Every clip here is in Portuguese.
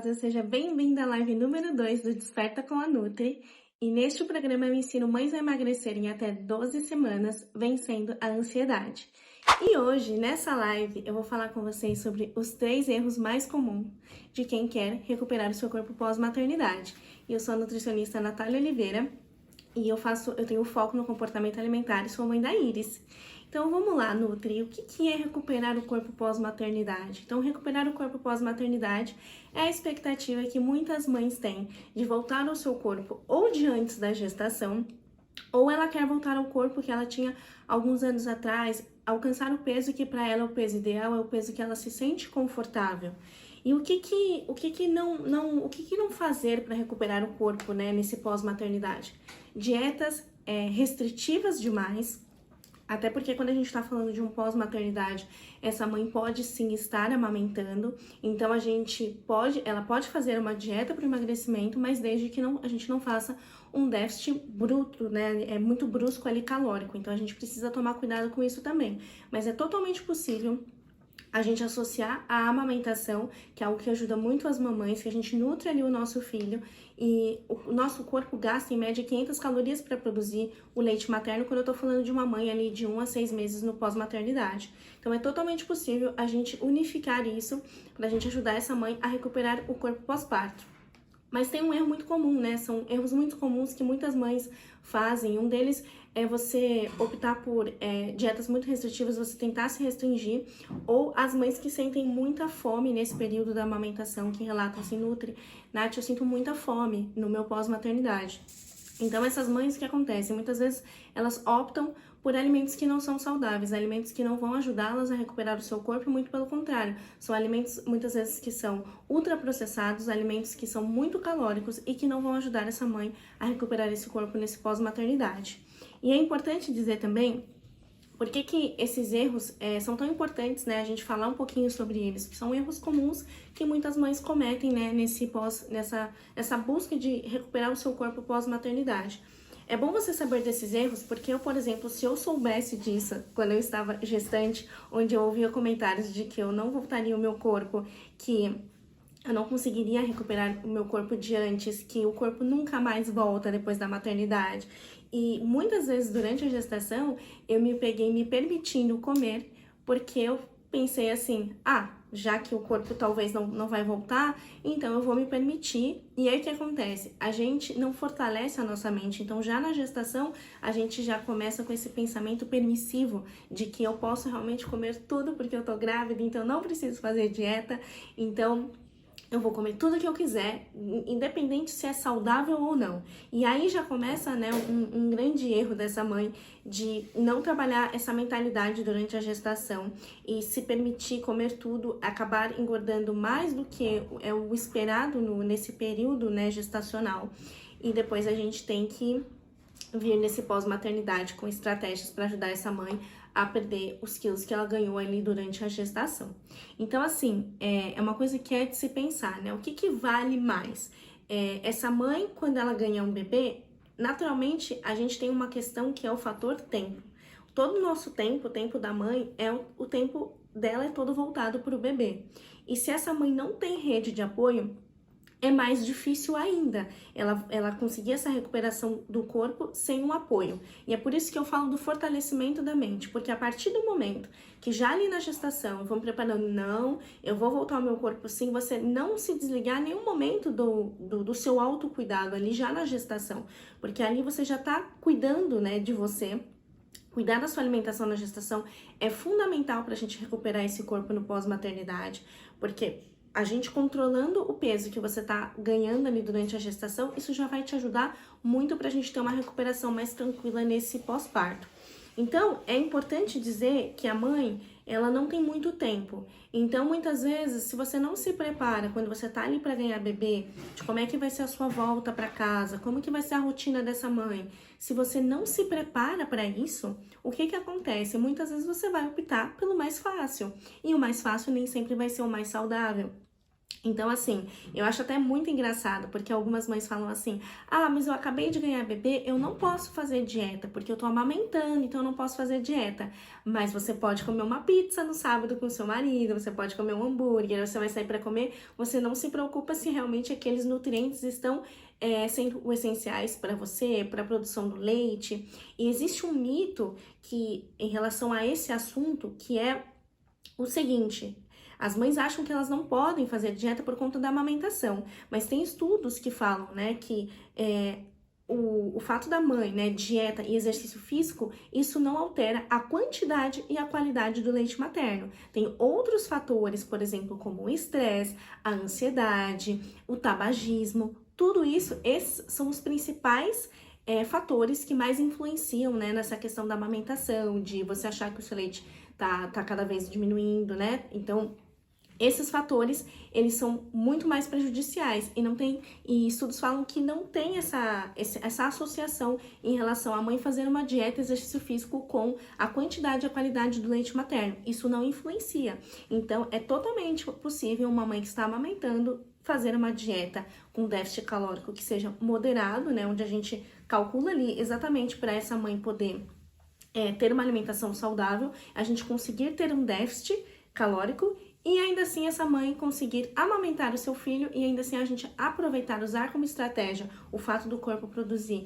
maravilhosa! Seja bem-vinda à live número 2 do Desperta com a Nutri. E neste programa eu ensino mães a emagrecerem em até 12 semanas, vencendo a ansiedade. E hoje, nessa live, eu vou falar com vocês sobre os 3 erros mais comuns de quem quer recuperar o seu corpo pós-maternidade. E eu sou a nutricionista Natália Oliveira e eu tenho foco no comportamento alimentar e sou mãe da Iris. Então vamos lá, Nutri, o que é recuperar o corpo pós-maternidade? Então recuperar o corpo pós-maternidade é a expectativa que muitas mães têm de voltar ao seu corpo ou de antes da gestação, ou ela quer voltar ao corpo que ela tinha alguns anos atrás, alcançar o peso que para ela é o peso ideal, é o peso que ela se sente confortável. E o que não fazer para recuperar o corpo, né, nesse pós-maternidade? Dietas restritivas demais. Até porque quando a gente está falando de um pós-maternidade, essa mãe pode sim estar amamentando, então ela pode fazer uma dieta para o emagrecimento, mas desde que a gente não faça um déficit bruto, né? É muito brusco ali calórico, então a gente precisa tomar cuidado com isso também. Mas é totalmente possível a gente associar a amamentação, que é algo que ajuda muito as mamães, que a gente nutre ali o nosso filho e o nosso corpo gasta em média 500 calorias para produzir o leite materno quando eu tô falando de uma mãe ali de 1 a 6 meses no pós-maternidade. Então é totalmente possível a gente unificar isso para a gente ajudar essa mãe a recuperar o corpo pós-parto. Mas tem um erro muito comum, né? São erros muito comuns que muitas mães fazem. Um deles é você optar por dietas muito restritivas, você tentar se restringir, ou as mães que sentem muita fome nesse período da amamentação, que relatam assim, Nutri, Nath, eu sinto muita fome no meu pós-maternidade. Então essas mães, o que acontece? Muitas vezes elas optam por alimentos que não são saudáveis, alimentos que não vão ajudá-las a recuperar o seu corpo, muito pelo contrário. São alimentos, muitas vezes, que são ultraprocessados, alimentos que são muito calóricos e que não vão ajudar essa mãe a recuperar esse corpo nesse pós-maternidade. E é importante dizer também por que esses erros são tão importantes, né? A gente falar um pouquinho sobre eles, que são erros comuns que muitas mães cometem, né? Nessa busca de recuperar o seu corpo pós-maternidade. É bom você saber desses erros, porque eu, por exemplo, se eu soubesse disso quando eu estava gestante, onde eu ouvia comentários de que eu não voltaria o meu corpo, que eu não conseguiria recuperar o meu corpo de antes, que o corpo nunca mais volta depois da maternidade. E muitas vezes durante a gestação eu me peguei me permitindo comer, porque eu pensei assim, já que o corpo talvez não vai voltar, então eu vou me permitir. E aí o que acontece? A gente não fortalece a nossa mente, então já na gestação a gente já começa com esse pensamento permissivo de que eu posso realmente comer tudo porque eu tô grávida, então não preciso fazer dieta, então eu vou comer tudo que eu quiser, independente se é saudável ou não. E aí já começa, né, um grande erro dessa mãe de não trabalhar essa mentalidade durante a gestação e se permitir comer tudo, acabar engordando mais do que é o esperado nesse período, né, gestacional. E depois a gente tem que vir nesse pós-maternidade com estratégias para ajudar essa mãe a perder os quilos que ela ganhou ali durante a gestação. Então, assim, é uma coisa que é de se pensar, né? O que vale mais? Essa mãe, quando ela ganhar um bebê, naturalmente, a gente tem uma questão que é o fator tempo. Todo o nosso tempo, o tempo da mãe, o tempo dela é todo voltado para o bebê. E se essa mãe não tem rede de apoio, é mais difícil ainda ela conseguir essa recuperação do corpo sem um apoio. E é por isso que eu falo do fortalecimento da mente, porque a partir do momento que já ali na gestação vão preparando, não, eu vou voltar ao meu corpo sim, você não se desligar em nenhum momento do seu autocuidado ali já na gestação, porque ali você já tá cuidando, né, de você. Cuidar da sua alimentação na gestação é fundamental para a gente recuperar esse corpo no pós-maternidade, porque a gente controlando o peso que você tá ganhando ali durante a gestação, isso já vai te ajudar muito pra gente ter uma recuperação mais tranquila nesse pós-parto. Então, é importante dizer que a mãe, ela não tem muito tempo. Então, muitas vezes, se você não se prepara quando você tá ali para ganhar bebê, de como é que vai ser a sua volta para casa, como que vai ser a rotina dessa mãe, se você não se prepara para isso, o que acontece? Muitas vezes você vai optar pelo mais fácil. E o mais fácil nem sempre vai ser o mais saudável. Então, assim, eu acho até muito engraçado, porque algumas mães falam assim: ah, mas eu acabei de ganhar bebê, eu não posso fazer dieta, porque eu tô amamentando, então eu não posso fazer dieta. Mas você pode comer uma pizza no sábado com seu marido, você pode comer um hambúrguer, você vai sair para comer, você não se preocupa se realmente aqueles nutrientes estão sendo essenciais para você, para a produção do leite. E existe um mito que, em relação a esse assunto, que é o seguinte: as mães acham que elas não podem fazer dieta por conta da amamentação, mas tem estudos que falam, né, que o fato da mãe, né, dieta e exercício físico, isso não altera a quantidade e a qualidade do leite materno. Tem outros fatores, por exemplo, como o estresse, a ansiedade, o tabagismo, tudo isso, esses são os principais fatores que mais influenciam, né, nessa questão da amamentação, de você achar que o seu leite tá cada vez diminuindo, né? Então, esses fatores, eles são muito mais prejudiciais e estudos falam que não tem essa associação em relação à mãe fazer uma dieta e exercício físico com a quantidade e a qualidade do leite materno. Isso não influencia. Então, é totalmente possível uma mãe que está amamentando fazer uma dieta com déficit calórico que seja moderado, né? Onde a gente calcula ali exatamente para essa mãe poder ter uma alimentação saudável, a gente conseguir ter um déficit calórico e ainda assim essa mãe conseguir amamentar o seu filho e ainda assim a gente aproveitar, usar como estratégia o fato do corpo produzir,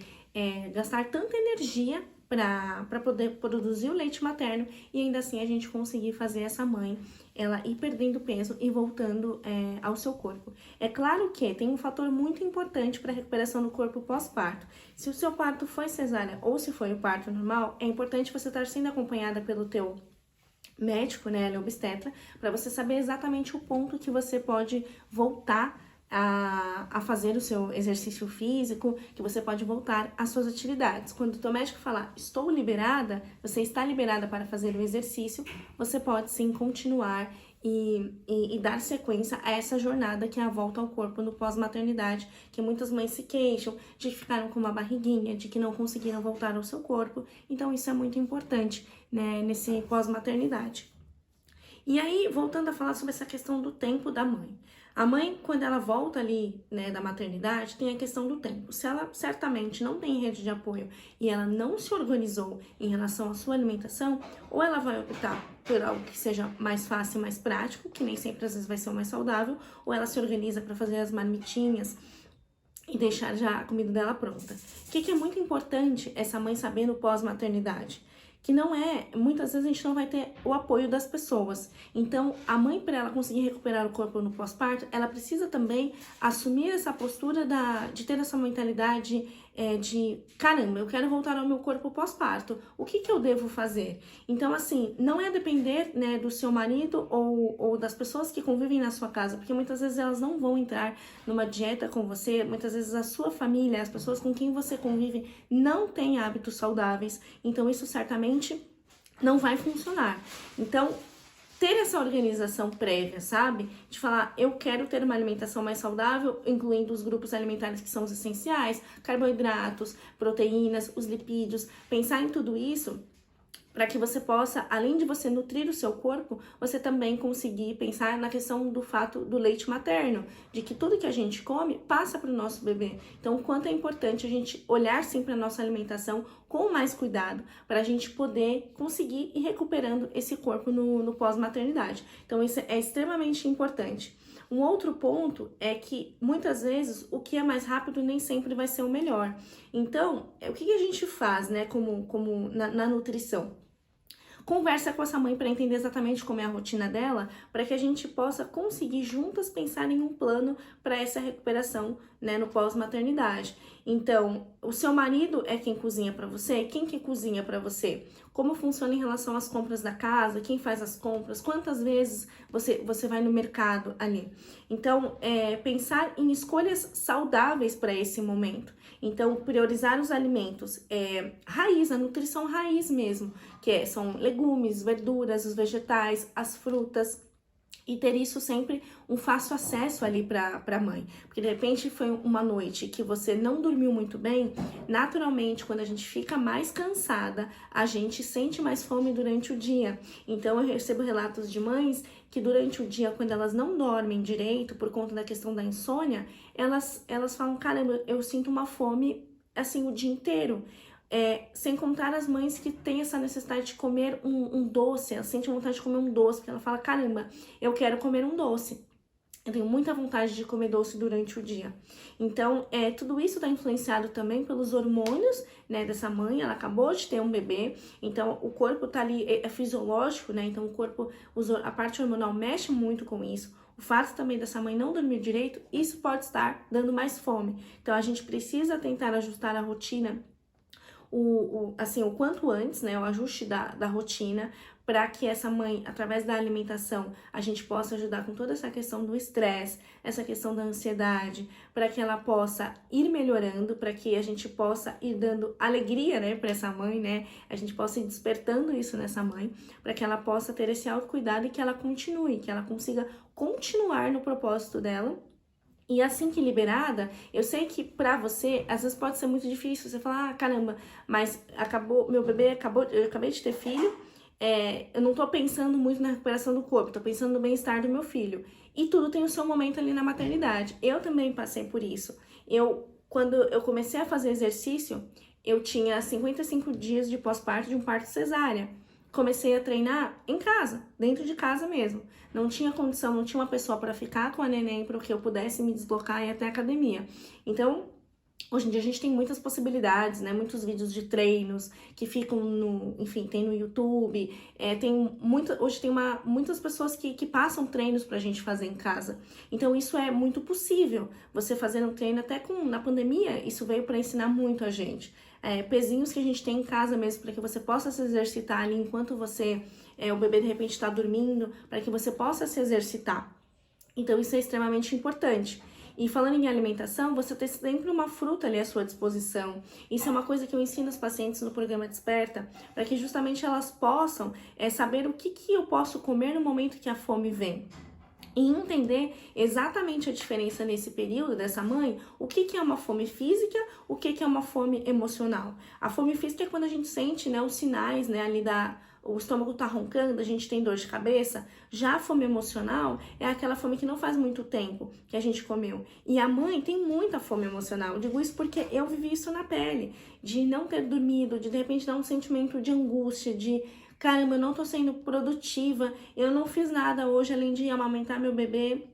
gastar tanta energia para poder produzir o leite materno e ainda assim a gente conseguir fazer essa mãe ela ir perdendo peso e voltando ao seu corpo. É claro que tem um fator muito importante para a recuperação do corpo pós-parto. Se o seu parto foi cesárea ou se foi o parto normal, é importante você estar sendo acompanhada pelo teu médico, né, ele é obstetra, para você saber exatamente o ponto que você pode voltar a fazer o seu exercício físico, que você pode voltar às suas atividades. Quando o teu médico falar, estou liberada, você está liberada para fazer o exercício, você pode sim continuar e dar sequência a essa jornada que é a volta ao corpo no pós-maternidade, que muitas mães se queixam de que ficaram com uma barriguinha, de que não conseguiram voltar ao seu corpo. Então isso é muito importante, né, nesse pós-maternidade. E aí, voltando a falar sobre essa questão do tempo da mãe. A mãe, quando ela volta ali, né, da maternidade, tem a questão do tempo. Se ela certamente não tem rede de apoio e ela não se organizou em relação à sua alimentação, ou ela vai optar por algo que seja mais fácil e mais prático, que nem sempre às vezes vai ser o mais saudável, ou ela se organiza para fazer as marmitinhas e deixar já a comida dela pronta. O que é muito importante essa mãe saber no pós-maternidade? Que não muitas vezes a gente não vai ter o apoio das pessoas. Então, a mãe, para ela conseguir recuperar o corpo no pós-parto, ela precisa também assumir essa postura de ter essa mentalidade de, caramba, eu quero voltar ao meu corpo pós-parto, o que eu devo fazer? Então, assim, não é depender, né, do seu marido ou das pessoas que convivem na sua casa, porque muitas vezes elas não vão entrar numa dieta com você, muitas vezes a sua família, as pessoas com quem você convive não têm hábitos saudáveis, então isso certamente não vai funcionar. Então, ter essa organização prévia, sabe? De falar, eu quero ter uma alimentação mais saudável, incluindo os grupos alimentares que são os essenciais, carboidratos, proteínas, os lipídios, pensar em tudo isso para que você possa, além de você nutrir o seu corpo, você também conseguir pensar na questão do fato do leite materno, de que tudo que a gente come passa para o nosso bebê. Então, o quanto é importante a gente olhar sempre a nossa alimentação com mais cuidado, para a gente poder conseguir ir recuperando esse corpo no pós-maternidade. Então, isso é extremamente importante. Um outro ponto é que, muitas vezes, o que é mais rápido nem sempre vai ser o melhor. Então, o que a gente faz, né, como na nutrição? Conversa com essa mãe para entender exatamente como é a rotina dela, para que a gente possa conseguir juntas pensar em um plano para essa recuperação, né, no pós-maternidade. Então, o seu marido é quem cozinha para você? Quem que cozinha para você? Como funciona em relação às compras da casa? Quem faz as compras? Quantas vezes você vai no mercado ali? Então, pensar em escolhas saudáveis para esse momento. Então, priorizar os alimentos raiz, a nutrição raiz mesmo, que são legumes, verduras, os vegetais, as frutas. e ter isso sempre um fácil acesso ali para a mãe. Porque de repente foi uma noite que você não dormiu muito bem, naturalmente quando a gente fica mais cansada, a gente sente mais fome durante o dia. Então eu recebo relatos de mães que durante o dia, quando elas não dormem direito por conta da questão da insônia, elas falam, caramba, eu sinto uma fome assim o dia inteiro. Sem contar as mães que têm essa necessidade de comer um doce, ela sente vontade de comer um doce, porque ela fala, caramba, eu quero comer um doce. Eu tenho muita vontade de comer doce durante o dia. Então, tudo isso está influenciado também pelos hormônios, né, dessa mãe. Ela acabou de ter um bebê, então o corpo tá ali, é fisiológico, né? Então o corpo, a parte hormonal mexe muito com isso. O fato também dessa mãe não dormir direito, isso pode estar dando mais fome. Então a gente precisa tentar ajustar a rotina assim, o quanto antes, né, o ajuste da rotina, para que essa mãe, através da alimentação, a gente possa ajudar com toda essa questão do estresse, essa questão da ansiedade, para que ela possa ir melhorando, para que a gente possa ir dando alegria, né, para essa mãe, né, a gente possa ir despertando isso nessa mãe, para que ela possa ter esse autocuidado e que ela continue, que ela consiga continuar no propósito dela. E assim que liberada, eu sei que pra você, às vezes pode ser muito difícil, você falar, ah, caramba, mas meu bebê acabou, eu acabei de ter filho, eu não tô pensando muito na recuperação do corpo, tô pensando no bem-estar do meu filho. E tudo tem o seu momento ali na maternidade. Eu também passei por isso. Quando eu comecei a fazer exercício, eu tinha 55 dias de pós-parto de um parto cesárea. Comecei a treinar em casa, dentro de casa mesmo. Não tinha condição, não tinha uma pessoa para ficar com a neném para que eu pudesse me deslocar e ir até a academia. Então, hoje em dia a gente tem muitas possibilidades, né? Muitos vídeos de treinos que ficam enfim, tem no YouTube. Hoje tem muitas pessoas que passam treinos pra gente fazer em casa. Então isso é muito possível. Você fazendo um treino até na pandemia, isso veio para ensinar muito a gente. Pezinhos que a gente tem em casa mesmo, para que você possa se exercitar ali enquanto o bebê de repente está dormindo, para que você possa se exercitar. Então isso é extremamente importante. E falando em alimentação, você ter sempre uma fruta ali à sua disposição. Isso é uma coisa que eu ensino os pacientes no programa Desperta, para que justamente elas possam saber o que eu posso comer no momento que a fome vem. E entender exatamente a diferença nesse período dessa mãe, o que é uma fome física, o que é uma fome emocional. A fome física é quando a gente sente, né, os sinais, né, ali o estômago tá roncando, a gente tem dor de cabeça. Já a fome emocional é aquela fome que não faz muito tempo que a gente comeu. E a mãe tem muita fome emocional. Eu digo isso porque eu vivi isso na pele, de não ter dormido, de repente dar um sentimento de angústia, de caramba, eu não tô sendo produtiva, eu não fiz nada hoje além de amamentar meu bebê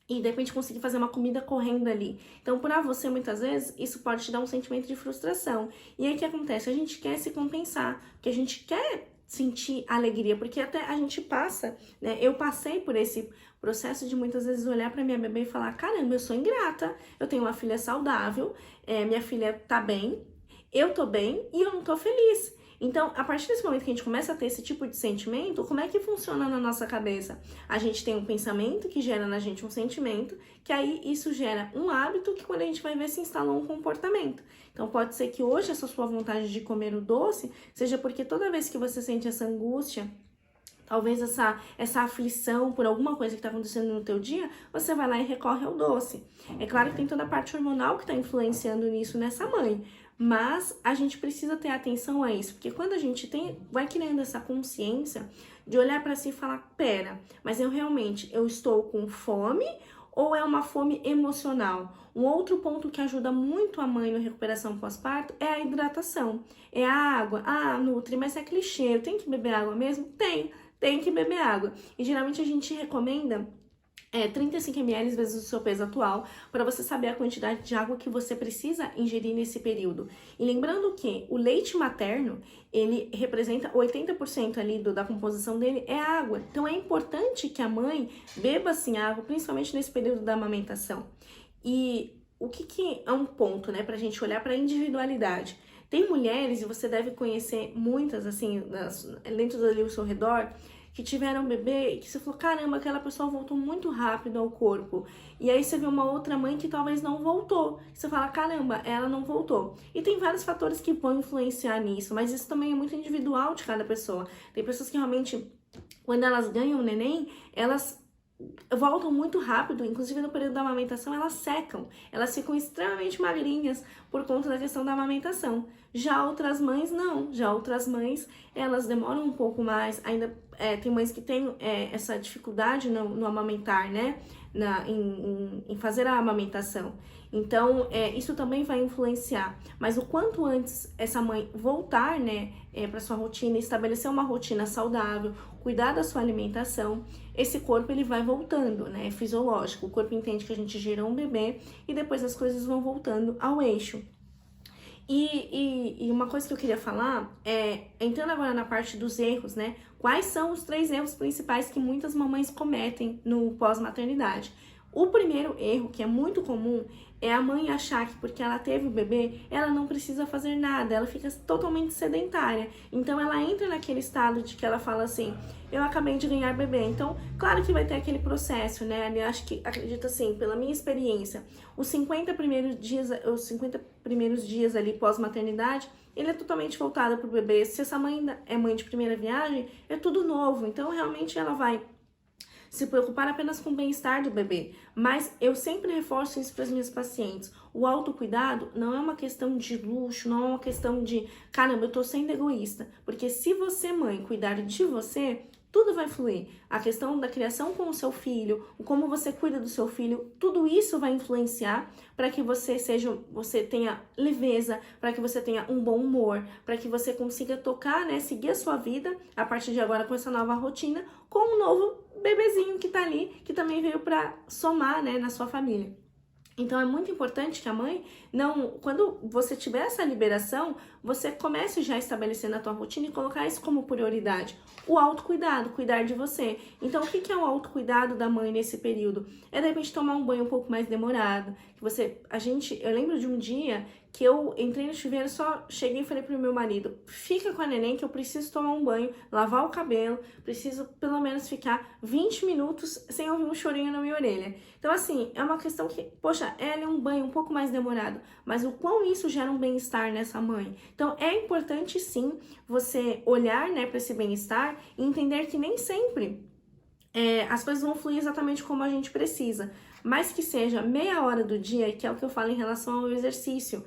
e de repente conseguir fazer uma comida correndo ali. Então, para você, muitas vezes, isso pode te dar um sentimento de frustração. E aí o que acontece? A gente quer se compensar, porque a gente quer sentir alegria, porque até a gente passa, né? Eu passei por esse processo de muitas vezes olhar para minha bebê e falar, caramba, eu sou ingrata, eu tenho uma filha saudável, minha filha tá bem, eu tô bem e eu não tô feliz. Então, a partir desse momento que a gente começa a ter esse tipo de sentimento, como é que funciona na nossa cabeça? A gente tem um pensamento que gera na gente um sentimento, que aí isso gera um hábito que quando a gente vai ver se instalou um comportamento. Então, pode ser que hoje essa sua vontade de comer o doce seja porque toda vez que você sente essa angústia, talvez essa aflição por alguma coisa que está acontecendo no teu dia, você vai lá e recorre ao doce. É claro que tem toda a parte hormonal que está influenciando nisso nessa mãe, mas a gente precisa ter atenção a isso, porque quando a gente vai criando essa consciência de olhar para si e falar, pera, mas eu estou com fome ou é uma fome emocional? Um outro ponto que ajuda muito a mãe na recuperação pós-parto é a hidratação, é a água. Ah, Nutri, mas é clichê, eu tenho que beber água mesmo? Tem que beber água. E geralmente a gente recomenda 35 ml vezes o seu peso atual, para você saber a quantidade de água que você precisa ingerir nesse período. E lembrando que o leite materno, ele representa 80% ali da composição dele é água. Então é importante que a mãe beba assim água, principalmente nesse período da amamentação. E o que é um ponto, né, pra gente olhar para a individualidade? Tem mulheres, e você deve conhecer muitas, assim, dentro do seu redor, que tiveram bebê e que você falou, caramba, aquela pessoa voltou muito rápido ao corpo. E aí você vê uma outra mãe que talvez não voltou. Você fala, caramba, ela não voltou. E tem vários fatores que vão influenciar nisso, mas isso também é muito individual de cada pessoa. Tem pessoas que realmente, quando elas ganham o neném, elas voltam muito rápido, inclusive no período da amamentação elas secam, elas ficam extremamente magrinhas por conta da questão da amamentação. Já outras mães não, já outras mães elas demoram um pouco mais, ainda tem mães que têm essa dificuldade no amamentar, né, em fazer a amamentação. Então, isso também vai influenciar. Mas o quanto antes essa mãe voltar, né, para sua rotina, estabelecer uma rotina saudável, cuidar da sua alimentação, esse corpo ele vai voltando, né, é fisiológico. O corpo entende que a gente gerou um bebê e depois as coisas vão voltando ao eixo. E uma coisa que eu queria falar entrando agora na parte dos erros, né? Quais são os 3 erros principais que muitas mamães cometem no pós-maternidade? O primeiro erro, que é muito comum, é a mãe achar que porque ela teve o bebê, ela não precisa fazer nada, ela fica totalmente sedentária. Então ela entra naquele estado de que ela fala assim, eu acabei de ganhar bebê. Então, claro que vai ter aquele processo, né? Eu acredito assim, pela minha experiência, os 50 primeiros dias ali pós-maternidade, ele é totalmente voltado para o bebê. Se essa mãe é mãe de primeira viagem, é tudo novo. Então, realmente, ela vai se preocupar apenas com o bem-estar do bebê. Mas eu sempre reforço isso para as minhas pacientes. O autocuidado não é uma questão de luxo, não é uma questão de, caramba, eu tô sendo egoísta. Porque se você, mãe, cuidar de você, tudo vai fluir. A questão da criação com o seu filho, o como você cuida do seu filho, tudo isso vai influenciar para que você tenha leveza, para que você tenha um bom humor, para que você consiga tocar, né, seguir a sua vida a partir de agora com essa nova rotina, com um novo bebezinho que tá ali, que também veio para somar, né, na sua família. Então é muito importante que a mãe quando você tiver essa liberação, você comece já a estabelecer na tua rotina e colocar isso como prioridade. O autocuidado, cuidar de você. Então o que é o autocuidado da mãe nesse período? É de repente tomar um banho um pouco mais demorado. Eu lembro de um dia que eu entrei no chuveiro, só cheguei e falei pro meu marido, fica com a neném que eu preciso tomar um banho, lavar o cabelo, preciso pelo menos ficar 20 minutos sem ouvir um chorinho na minha orelha. Então assim, é uma questão que, poxa, é um banho um pouco mais demorado, mas o quão isso gera um bem-estar nessa mãe. Então é importante sim você olhar, né, para esse bem-estar e entender que nem sempre as coisas vão fluir exatamente como a gente precisa, mas que seja meia hora do dia, que é o que eu falo em relação ao exercício.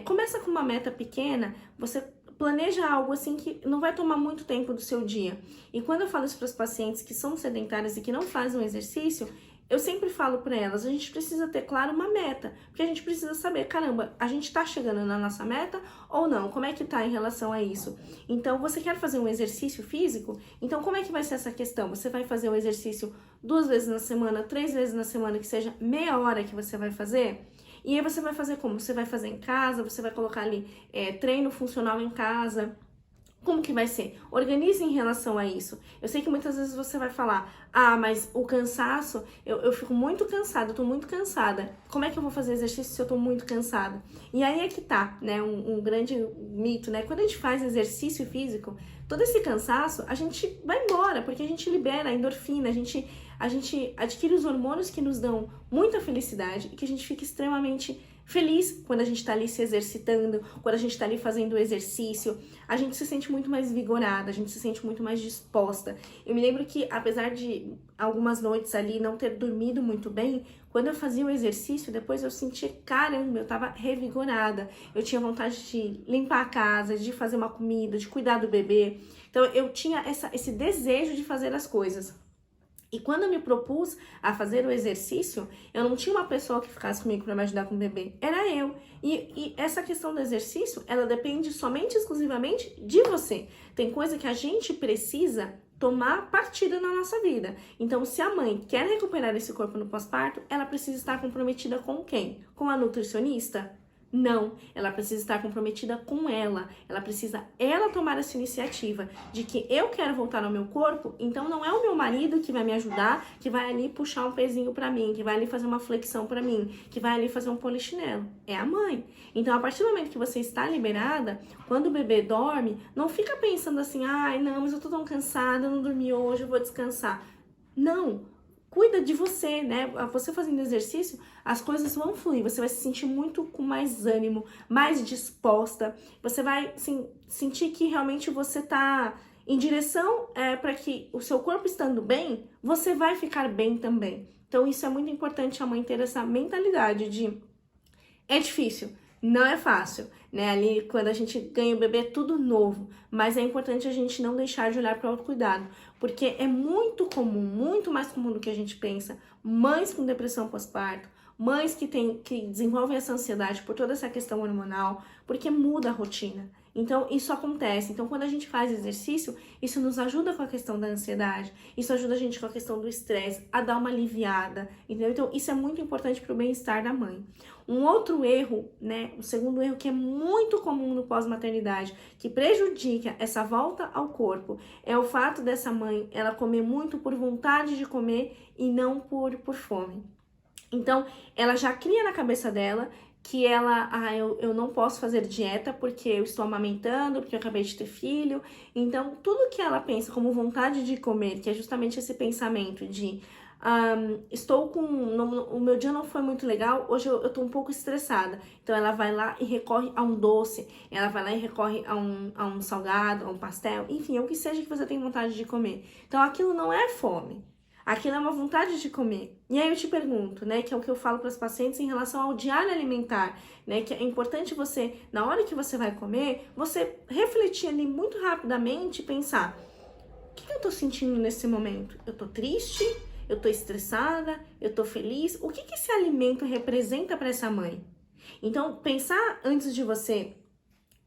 Começa com uma meta pequena, você planeja algo assim que não vai tomar muito tempo do seu dia. E quando eu falo isso para os pacientes que são sedentárias e que não fazem o exercício, eu sempre falo para elas, a gente precisa ter, claro, uma meta, porque a gente precisa saber, caramba, a gente tá chegando na nossa meta ou não? Como é que tá em relação a isso? Então, você quer fazer um exercício físico? Então, como é que vai ser essa questão? Você vai fazer o exercício 2 vezes na semana, 3 vezes na semana, que seja meia hora que você vai fazer? E aí você vai fazer como? Você vai fazer em casa, você vai colocar ali treino funcional em casa. Como que vai ser? Organize em relação a isso. Eu sei que muitas vezes você vai falar, mas o cansaço, eu fico muito cansada, eu tô muito cansada. Como é que eu vou fazer exercício se eu tô muito cansada? E aí é que tá, né, um grande mito, né? Quando a gente faz exercício físico, todo esse cansaço, a gente vai embora, porque a gente libera a endorfina, a gente adquire os hormônios que nos dão muita felicidade e que a gente fica extremamente feliz quando a gente está ali se exercitando, quando a gente está ali fazendo o exercício, a gente se sente muito mais vigorada, a gente se sente muito mais disposta. Eu me lembro que, apesar de algumas noites ali não ter dormido muito bem, quando eu fazia o exercício, depois eu sentia, caramba, eu tava revigorada, eu tinha vontade de limpar a casa, de fazer uma comida, de cuidar do bebê, então eu tinha esse desejo de fazer as coisas. E quando eu me propus a fazer o exercício, eu não tinha uma pessoa que ficasse comigo para me ajudar com o bebê, era eu. E essa questão do exercício, ela depende somente, exclusivamente de você. Tem coisa que a gente precisa tomar partida na nossa vida. Então, se a mãe quer recuperar esse corpo no pós-parto, ela precisa estar comprometida com quem? Com a nutricionista? Não, ela precisa estar comprometida com ela precisa tomar essa iniciativa de que eu quero voltar ao meu corpo, então não é o meu marido que vai me ajudar, que vai ali puxar um pezinho pra mim, que vai ali fazer uma flexão pra mim, que vai ali fazer um polichinelo, é a mãe. Então a partir do momento que você está liberada, quando o bebê dorme, não fica pensando assim, não, mas eu tô tão cansada, eu não dormi hoje, eu vou descansar. Não, cuida de você, né? Você fazendo exercício, as coisas vão fluir, você vai se sentir muito com mais ânimo, mais disposta, você vai assim, sentir que realmente você tá em direção para que o seu corpo estando bem, você vai ficar bem também. Então, isso é muito importante a mãe ter essa mentalidade de é difícil, não é fácil, né? Ali, quando a gente ganha o bebê, é tudo novo, mas é importante a gente não deixar de olhar para o autocuidado, porque é muito comum, muito mais comum do que a gente pensa, mães com depressão pós-parto, mães que desenvolvem essa ansiedade por toda essa questão hormonal, porque muda a rotina. Então, isso acontece. Então, quando a gente faz exercício, isso nos ajuda com a questão da ansiedade, isso ajuda a gente com a questão do estresse, a dar uma aliviada, entendeu? Então, isso é muito importante para o bem-estar da mãe. Um outro erro, né, o segundo erro que é muito comum no pós-maternidade, que prejudica essa volta ao corpo, é o fato dessa mãe, ela comer muito por vontade de comer e não por fome. Então, ela já cria na cabeça dela que eu não posso fazer dieta porque eu estou amamentando, porque eu acabei de ter filho. Então, tudo que ela pensa como vontade de comer, que é justamente esse pensamento de o meu dia não foi muito legal, hoje eu tô um pouco estressada. Então, ela vai lá e recorre a um doce, ela vai lá e recorre a um salgado, a um pastel, enfim, o que seja que você tem vontade de comer. Então, aquilo não é fome. Aquilo é uma vontade de comer. E aí eu te pergunto, né, que é o que eu falo para os pacientes em relação ao diário alimentar, né, que é importante você, na hora que você vai comer, você refletir ali muito rapidamente e pensar, o que eu tô sentindo nesse momento? Eu tô triste? Eu tô estressada? Eu tô feliz? O que esse alimento representa para essa mãe? Então, pensar antes de você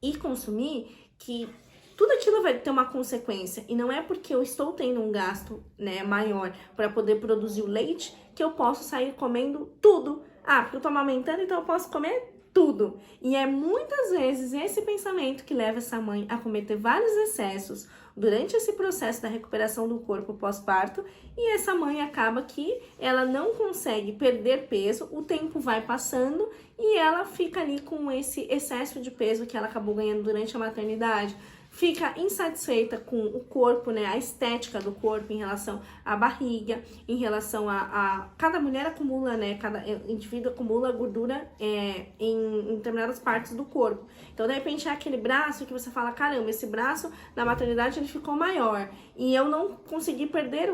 ir consumir que tudo aquilo vai ter uma consequência e não é porque eu estou tendo um gasto, né, maior para poder produzir o leite que eu posso sair comendo tudo. Ah, porque eu tô amamentando, então eu posso comer tudo. E é muitas vezes esse pensamento que leva essa mãe a cometer vários excessos durante esse processo da recuperação do corpo pós-parto, e essa mãe acaba que ela não consegue perder peso, o tempo vai passando e ela fica ali com esse excesso de peso que ela acabou ganhando durante a maternidade. Fica insatisfeita com o corpo, né, a estética do corpo em relação à barriga, em relação a cada mulher acumula, né, cada indivíduo acumula gordura em determinadas partes do corpo. Então, de repente, é aquele braço que você fala, caramba, esse braço na maternidade ele ficou maior e eu não consegui perder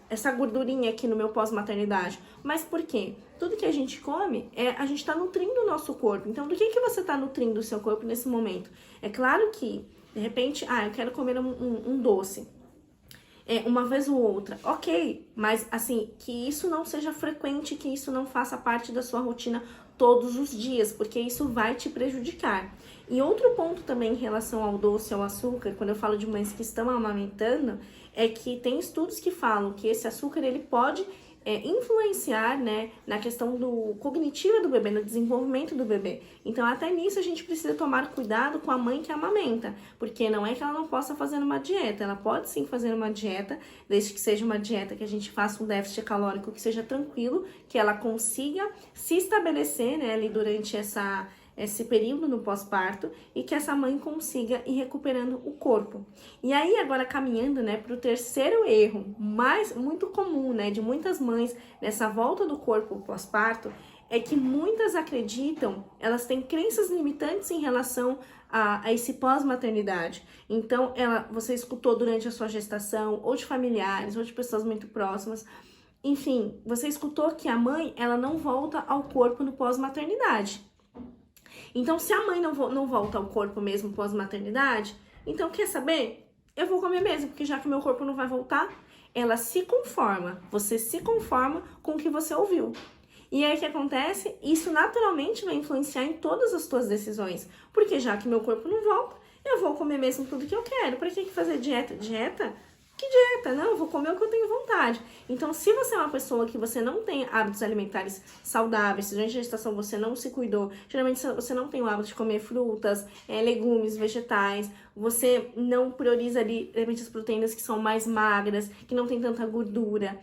essa gordurinha aqui no meu pós-maternidade. Mas por quê? Tudo que a gente come, a gente está nutrindo o nosso corpo. Então, do que você está nutrindo o seu corpo nesse momento? É claro que, de repente, eu quero comer um doce. Uma vez ou outra, ok, mas assim, que isso não seja frequente, que isso não faça parte da sua rotina todos os dias, porque isso vai te prejudicar. E outro ponto também em relação ao doce, ao açúcar, quando eu falo de mães que estão amamentando, é que tem estudos que falam que esse açúcar ele pode influenciar, né, na questão cognitiva do bebê, no desenvolvimento do bebê. Então, até nisso a gente precisa tomar cuidado com a mãe que amamenta, porque não é que ela não possa fazer uma dieta, ela pode sim fazer uma dieta, desde que seja uma dieta que a gente faça um déficit calórico que seja tranquilo, que ela consiga se estabelecer, né, ali durante esse período no pós-parto e que essa mãe consiga ir recuperando o corpo. E aí, agora caminhando, né, para o terceiro erro, muito comum, né, de muitas mães nessa volta do corpo pós-parto, é que muitas acreditam, elas têm crenças limitantes em relação a esse pós-maternidade. Então, você escutou durante a sua gestação, ou de familiares, ou de pessoas muito próximas, enfim, você escutou que a mãe, ela não volta ao corpo no pós-maternidade. Então, se a mãe não volta ao corpo mesmo pós-maternidade, então, quer saber? Eu vou comer mesmo, porque já que meu corpo não vai voltar, ela se conforma. Você se conforma com o que você ouviu. E aí, o que acontece? Isso naturalmente vai influenciar em todas as suas decisões. Porque já que meu corpo não volta, eu vou comer mesmo tudo que eu quero. Pra que fazer dieta? Dieta? Que dieta? Não, eu vou comer o que eu tenho vontade. Então, se você é uma pessoa que você não tem hábitos alimentares saudáveis, se durante a gestação você não se cuidou, geralmente você não tem o hábito de comer frutas, legumes, vegetais, você não prioriza ali, de repente, as proteínas que são mais magras, que não tem tanta gordura,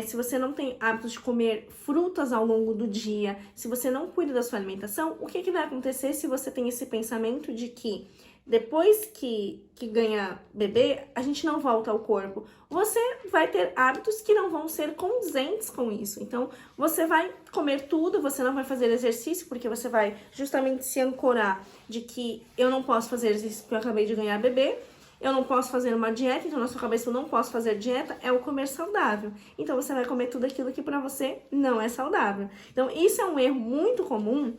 se você não tem hábitos de comer frutas ao longo do dia, se você não cuida da sua alimentação, o que vai acontecer se você tem esse pensamento de que depois que ganha bebê, a gente não volta ao corpo? Você vai ter hábitos que não vão ser condizentes com isso. Então, você vai comer tudo, você não vai fazer exercício, porque você vai justamente se ancorar de que eu não posso fazer exercício porque eu acabei de ganhar bebê. eu não posso fazer uma dieta, então na sua cabeça eu não posso fazer dieta, é o comer saudável. Então você vai comer tudo aquilo que pra você não é saudável. Então isso é um erro muito comum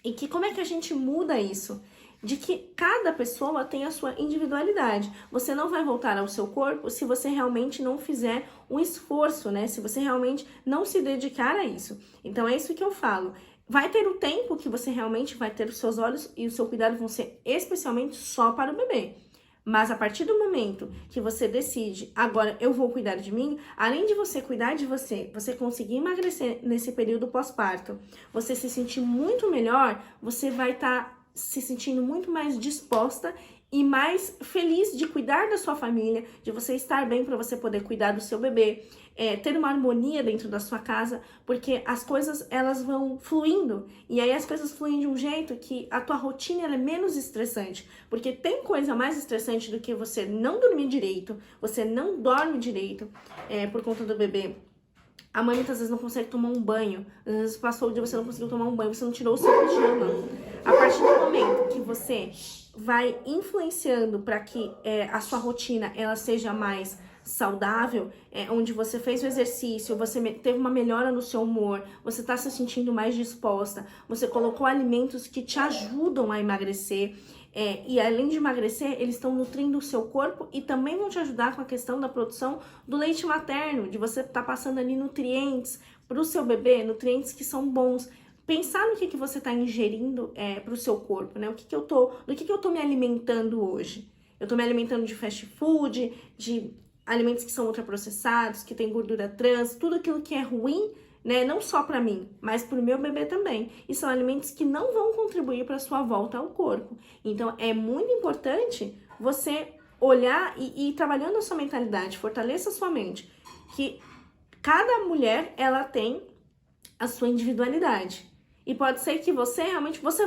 e que como é que a gente muda isso? De que cada pessoa tem a sua individualidade. Você não vai voltar ao seu corpo se você realmente não fizer um esforço, né? Se você realmente não se dedicar a isso. Então é isso que eu falo. Vai ter o tempo que você realmente vai ter os seus olhos e o seu cuidado vão ser especialmente só para o bebê. Mas a partir do momento que você decide, agora eu vou cuidar de mim, além de você cuidar de você, você conseguir emagrecer nesse período pós-parto, você se sentir muito melhor, você vai estar se sentindo muito mais disposta e mais feliz de cuidar da sua família, de você estar bem para você poder cuidar do seu bebê, ter uma harmonia dentro da sua casa, porque as coisas elas vão fluindo e aí as coisas fluem de um jeito que a tua rotina ela é menos estressante, porque tem coisa mais estressante do que você não dormir direito, você não dorme direito por conta do bebê. A mãe muitas vezes não consegue tomar um banho. Às vezes passou o dia você não conseguiu tomar um banho, você não tirou o seu pijama. A partir do momento que você vai influenciando para que a sua rotina ela seja mais saudável, onde você fez o exercício, você teve uma melhora no seu humor, você está se sentindo mais disposta, você colocou alimentos que te ajudam a emagrecer, e além de emagrecer, eles estão nutrindo o seu corpo e também vão te ajudar com a questão da produção do leite materno, de você estar passando ali nutrientes para o seu bebê, nutrientes que são bons. Pensar no que você está ingerindo para o seu corpo, né? Do que eu tô me alimentando hoje? Eu tô me alimentando de fast food, de alimentos que são ultraprocessados, que tem gordura trans, tudo aquilo que é ruim, né? Não só para mim, mas para o meu bebê também. E são alimentos que não vão contribuir para sua volta ao corpo. Então, é muito importante você olhar e ir trabalhando a sua mentalidade, fortaleça a sua mente, que cada mulher, ela tem a sua individualidade. E pode ser que você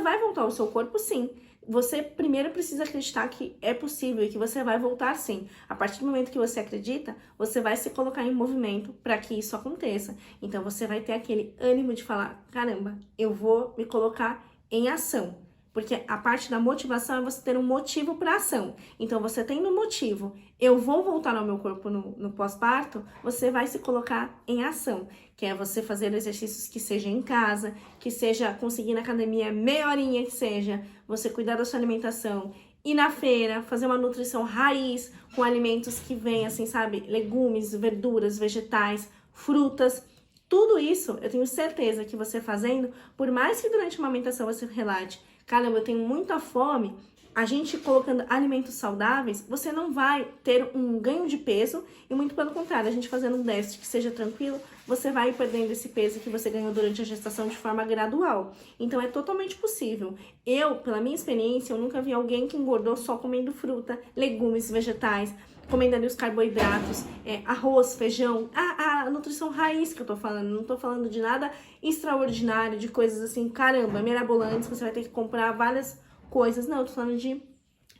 vai voltar ao seu corpo, sim. Você primeiro precisa acreditar que é possível e que você vai voltar sim. A partir do momento que você acredita, você vai se colocar em movimento para que isso aconteça. Então você vai ter aquele ânimo de falar, caramba, eu vou me colocar em ação. Porque a parte da motivação é você ter um motivo para ação. Então, você tendo um motivo, eu vou voltar ao meu corpo no pós-parto, você vai se colocar em ação. Que é você fazer exercícios que seja em casa, que seja conseguir na academia meia horinha que seja, você cuidar da sua alimentação, ir na feira, fazer uma nutrição raiz, com alimentos que vêm, assim, sabe, legumes, verduras, vegetais, frutas. Tudo isso, eu tenho certeza que você fazendo, por mais que durante uma amamentação você relate, caramba, eu tenho muita fome, a gente colocando alimentos saudáveis, você não vai ter um ganho de peso e muito pelo contrário, a gente fazendo um déficit que seja tranquilo, você vai perdendo esse peso que você ganhou durante a gestação de forma gradual. Então é totalmente possível. Eu, pela minha experiência, eu nunca vi alguém que engordou só comendo fruta, legumes, vegetais, comendo ali os carboidratos, arroz, feijão, a nutrição raiz que eu tô falando, não tô falando de nada extraordinário, de coisas assim, caramba, mirabolantes, você vai ter que comprar várias coisas, não, eu tô falando de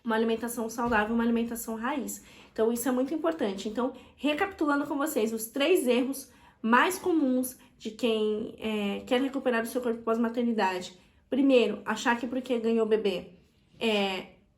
uma alimentação saudável, uma alimentação raiz. Então isso é muito importante. Então, recapitulando com vocês, os 3 erros mais comuns de quem quer recuperar o seu corpo pós-maternidade. Primeiro, achar que porque ganhou bebê,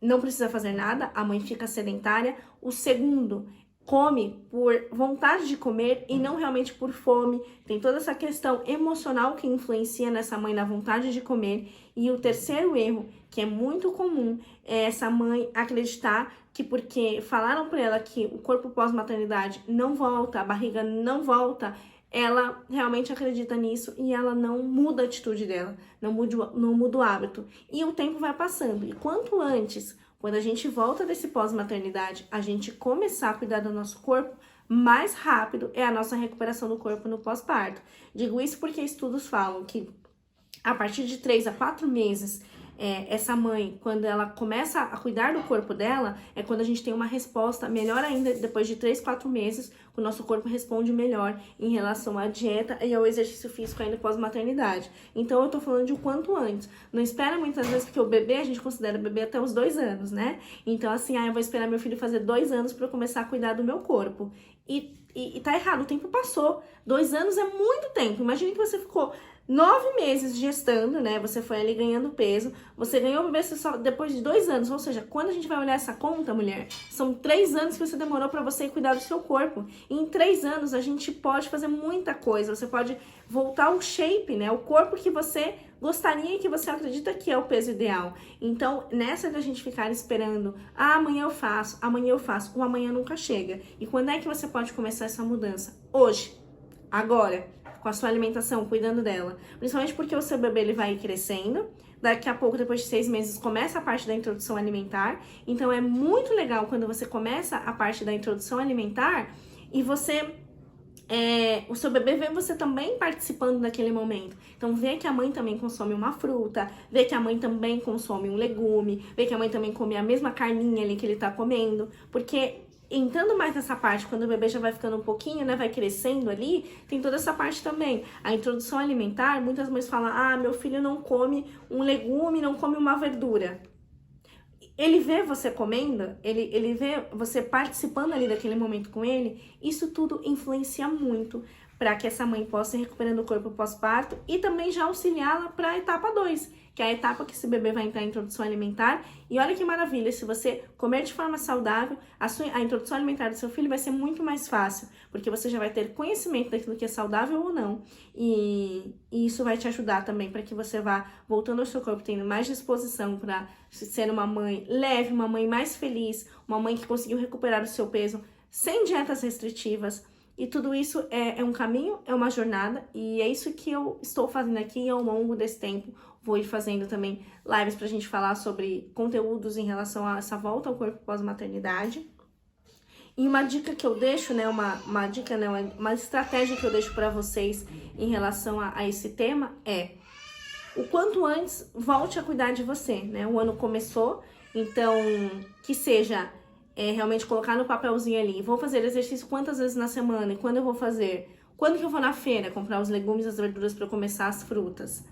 não precisa fazer nada, a mãe fica sedentária. O segundo, come por vontade de comer e não realmente por fome. Tem toda essa questão emocional que influencia nessa mãe na vontade de comer. E o terceiro erro, que é muito comum, é essa mãe acreditar que porque falaram para ela que o corpo pós-maternidade não volta, a barriga não volta, ela realmente acredita nisso e ela não muda a atitude dela, não muda o hábito. E o tempo vai passando. E quanto antes, quando a gente volta desse pós-maternidade, a gente começar a cuidar do nosso corpo, mais rápido é a nossa recuperação do corpo no pós-parto. Digo isso porque estudos falam que a partir de 3 a 4 meses, essa mãe, quando ela começa a cuidar do corpo dela, é quando a gente tem uma resposta melhor ainda, depois de 3, 4 meses, o nosso corpo responde melhor em relação à dieta e ao exercício físico ainda pós-maternidade. Então, eu tô falando de o quanto antes. Não espera muitas vezes, porque o bebê, a gente considera bebê até os 2 anos, né? Então, assim, eu vou esperar meu filho fazer 2 anos para eu começar a cuidar do meu corpo. E tá errado, o tempo passou. 2 anos é muito tempo. Imagine que você ficou 9 meses gestando, né? Você foi ali ganhando peso, você ganhou o bebê só depois de 2 anos, ou seja, quando a gente vai olhar essa conta, mulher, são 3 anos que você demorou para você cuidar do seu corpo. E em 3 anos a gente pode fazer muita coisa, você pode voltar ao shape, né? O corpo que você gostaria e que você acredita que é o peso ideal. Então, nessa da gente ficar esperando, amanhã eu faço, o amanhã nunca chega. E quando é que você pode começar essa mudança? Hoje, agora, com a sua alimentação, cuidando dela. Principalmente porque o seu bebê ele vai crescendo. Daqui a pouco, depois de 6 meses, começa a parte da introdução alimentar. Então, é muito legal quando você começa a parte da introdução alimentar e você... o seu bebê vê você também participando daquele momento. Então, vê que a mãe também consome uma fruta, vê que a mãe também consome um legume, vê que a mãe também come a mesma carninha ali que ele tá comendo, porque entrando mais nessa parte, quando o bebê já vai ficando um pouquinho, né, vai crescendo ali, tem toda essa parte também. A introdução alimentar, muitas mães falam, meu filho não come um legume, não come uma verdura. Ele vê você comendo, ele vê você participando ali daquele momento com ele, isso tudo influencia muito para que essa mãe possa ir recuperando o corpo pós-parto e também já auxiliá-la para a etapa 2, que é a etapa que esse bebê vai entrar em introdução alimentar. E olha que maravilha, se você comer de forma saudável, a introdução alimentar do seu filho vai ser muito mais fácil, porque você já vai ter conhecimento daquilo que é saudável ou não. E isso vai te ajudar também para que você vá voltando ao seu corpo, tendo mais disposição para ser uma mãe leve, uma mãe mais feliz, uma mãe que conseguiu recuperar o seu peso sem dietas restritivas. E tudo isso é um caminho, é uma jornada, e é isso que eu estou fazendo aqui ao longo desse tempo. Vou ir fazendo também lives pra gente falar sobre conteúdos em relação a essa volta ao corpo pós-maternidade. E uma dica que eu deixo, né, uma estratégia que eu deixo pra vocês em relação a esse tema é: o quanto antes volte a cuidar de você, né? O ano começou, então que seja... realmente colocar no papelzinho ali, vou fazer exercício quantas vezes na semana e quando eu vou fazer, quando que eu vou na feira comprar os legumes e as verduras para começar as frutas.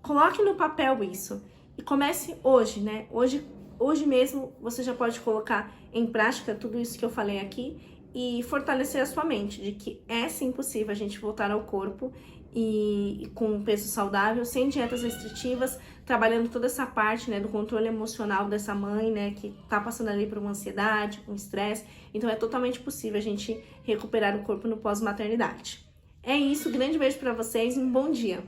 Coloque no papel isso e comece hoje, né? Hoje mesmo você já pode colocar em prática tudo isso que eu falei aqui e fortalecer a sua mente de que é sim possível a gente voltar ao corpo e com um peso saudável, sem dietas restritivas, trabalhando toda essa parte, né, do controle emocional dessa mãe, né, que tá passando ali por uma ansiedade, um estresse. Então é totalmente possível a gente recuperar o corpo no pós-maternidade. É isso, grande beijo pra vocês e um bom dia!